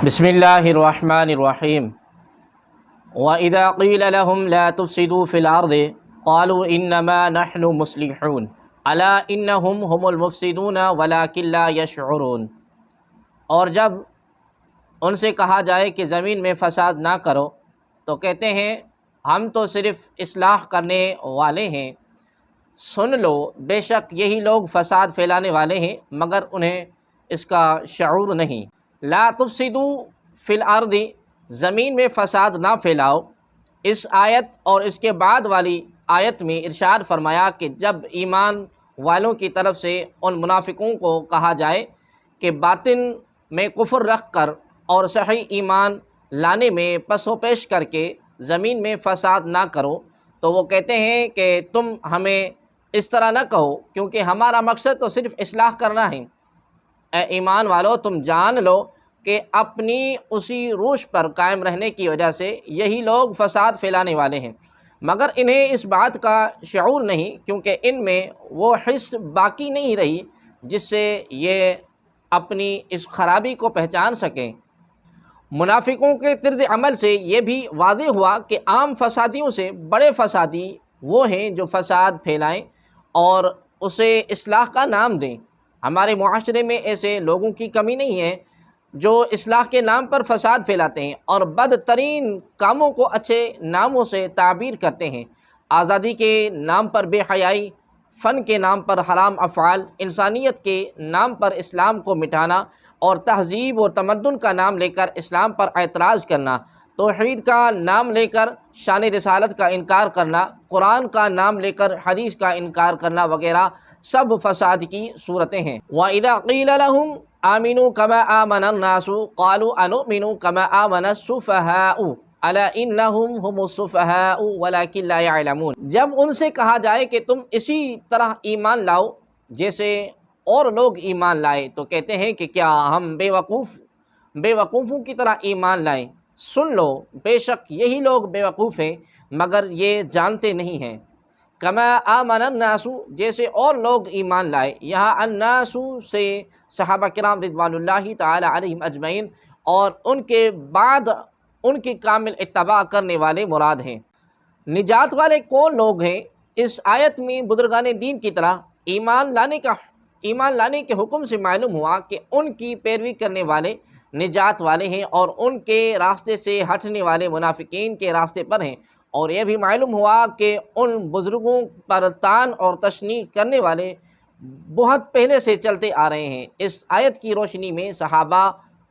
بسم اللہ الرحمن الرحیم وَإِذَا قِيلَ لَهُمْ لَا تُفْسِدُوا فِي الْأَرْضِ قَالُوا إِنَّمَا نَحْنُ مُصْلِحُونَ أَلَا إِنَّهُمْ هُمُ الْمُفْسِدُونَ وَلَكِنْ لَا يَشْعُرُونَ۔ اور جب ان سے کہا جائے کہ زمین میں فساد نہ کرو تو کہتے ہیں ہم تو صرف اصلاح کرنے والے ہیں، سن لو بے شک یہی لوگ فساد پھیلانے والے ہیں مگر انہیں اس کا شعور نہیں۔ لا تفسدوا فی الارض، زمین میں فساد نہ پھیلاؤ۔ اس آیت اور اس کے بعد والی آیت میں ارشاد فرمایا کہ جب ایمان والوں کی طرف سے ان منافقوں کو کہا جائے کہ باطن میں کفر رکھ کر اور صحیح ایمان لانے میں پس و پیش کر کے زمین میں فساد نہ کرو، تو وہ کہتے ہیں کہ تم ہمیں اس طرح نہ کہو کیونکہ ہمارا مقصد تو صرف اصلاح کرنا ہے۔ اے ایمان والو، تم جان لو کہ اپنی اسی روش پر قائم رہنے کی وجہ سے یہی لوگ فساد پھیلانے والے ہیں، مگر انہیں اس بات کا شعور نہیں کیونکہ ان میں وہ حس باقی نہیں رہی جس سے یہ اپنی اس خرابی کو پہچان سکیں۔ منافقوں کے طرز عمل سے یہ بھی واضح ہوا کہ عام فسادیوں سے بڑے فسادی وہ ہیں جو فساد پھیلائیں اور اسے اصلاح کا نام دیں۔ ہمارے معاشرے میں ایسے لوگوں کی کمی نہیں ہے جو اصلاح کے نام پر فساد پھیلاتے ہیں اور بدترین کاموں کو اچھے ناموں سے تعبیر کرتے ہیں۔ آزادی کے نام پر بے حیائی، فن کے نام پر حرام افعال، انسانیت کے نام پر اسلام کو مٹانا اور تہذیب و تمدن کا نام لے کر اسلام پر اعتراض کرنا، توحید کا نام لے کر شان رسالت کا انکار کرنا، قرآن کا نام لے کر حدیث کا انکار کرنا وغیرہ سب فساد کی صورتیں ہیں۔ وَإِذَا قِيلَ لَهُمْ آمِنُوا كَمَا آمَنَ النَّاسُ قَالُوا أَنُؤْمِنُ كَمَا آمَنَ السُّفَهَاءُ أَلَا إِنَّهُمْ هُمُ السُّفَهَاءُ وَلَكِنْ لَا يَعْلَمُونَ۔ جب ان سے کہا جائے کہ تم اسی طرح ایمان لاؤ جیسے اور لوگ ایمان لائے تو کہتے ہیں کہ کیا ہم بے وقوفوں کی طرح ایمان لائیں؟ سن لو بے شک یہی لوگ بے وقوف ہیں مگر یہ جانتے نہیں ہیں۔ کما آمن الناس، جیسے اور لوگ ایمان لائے، یہاں الناس سے صحابہ کرام رضوان اللہ تعالی علیہم اجمعین اور ان کے بعد ان کی کامل اتباع کرنے والے مراد ہیں۔ نجات والے کون لوگ ہیں؟ اس آیت میں بزرگان دین کی طرح ایمان لانے کے حکم سے معلوم ہوا کہ ان کی پیروی کرنے والے نجات والے ہیں اور ان کے راستے سے ہٹنے والے منافقین کے راستے پر ہیں، اور یہ بھی معلوم ہوا کہ ان بزرگوں پر طعن اور تشنیع کرنے والے بہت پہلے سے چلتے آ رہے ہیں۔ اس آیت کی روشنی میں صحابہ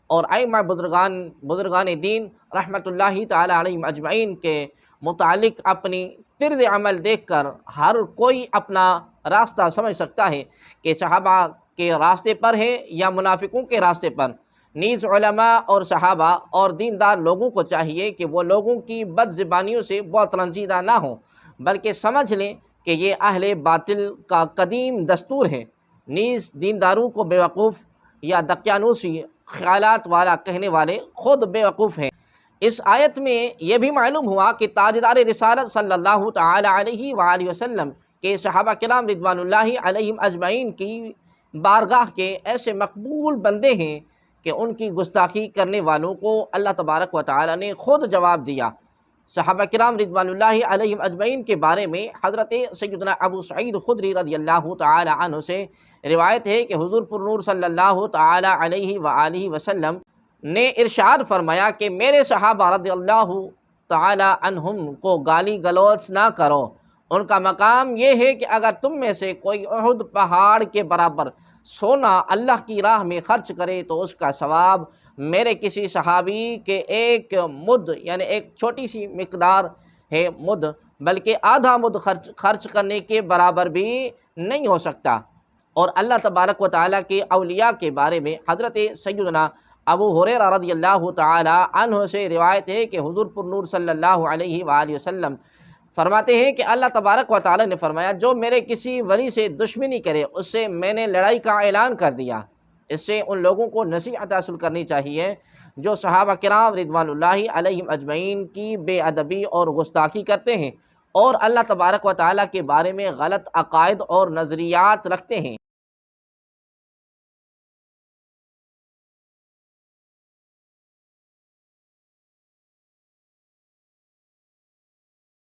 اور ائمہ بزرگان دین رحمۃ اللہ تعالی علیہم اجمعین کے متعلق اپنی طرز عمل دیکھ کر ہر کوئی اپنا راستہ سمجھ سکتا ہے کہ صحابہ کے راستے پر ہے یا منافقوں کے راستے پر۔ نیز علماء اور صحابہ اور دیندار لوگوں کو چاہیے کہ وہ لوگوں کی بد زبانیوں سے بہت رنجیدہ نہ ہوں بلکہ سمجھ لیں کہ یہ اہل باطل کا قدیم دستور ہے۔ نیز دینداروں کو بیوقوف یا دقیانوسی خیالات والا کہنے والے خود بیوقوف ہیں۔ اس آیت میں یہ بھی معلوم ہوا کہ تاجدار رسالت صلی اللہ تعالی علیہ وآلہ وسلم کے صحابہ کرام رضوان اللہ علیہم اجمعین کی بارگاہ کے ایسے مقبول بندے ہیں کہ ان کی گستاخی کرنے والوں کو اللہ تبارک و تعالی نے خود جواب دیا۔ صحابہ کرام رضوان اللہ علیہم اجمعین کے بارے میں حضرت سیدنا ابو سعید خدری رضی اللہ تعالی عنہ سے روایت ہے کہ حضور پر نور صلی اللہ تعالی علیہ وآلہ وسلم نے ارشاد فرمایا کہ میرے صحابہ رضی اللہ تعالی عنہم کو گالی گلوچ نہ کرو، ان کا مقام یہ ہے کہ اگر تم میں سے کوئی احد پہاڑ کے برابر سونا اللہ کی راہ میں خرچ کرے تو اس کا ثواب میرے کسی صحابی کے ایک مد یعنی ایک چھوٹی سی مقدار ہے مد بلکہ آدھا مد خرچ کرنے کے برابر بھی نہیں ہو سکتا۔ اور اللہ تبارک و تعالیٰ کے اولیاء کے بارے میں حضرت سیدنا ابو ہریرہ رضی اللہ تعالی عنہ سے روایت ہے کہ حضور پر نور صلی اللہ علیہ وآلہ وسلم فرماتے ہیں کہ اللہ تبارک و تعالی نے فرمایا جو میرے کسی ولی سے دشمنی کرے اس سے میں نے لڑائی کا اعلان کر دیا۔ اس سے ان لوگوں کو نصیحت حاصل کرنی چاہیے جو صحابہ کرام رضوان اللہ علیہم اجمعین کی بے ادبی اور گستاخی کرتے ہیں اور اللہ تبارک و تعالیٰ کے بارے میں غلط عقائد اور نظریات رکھتے ہیں۔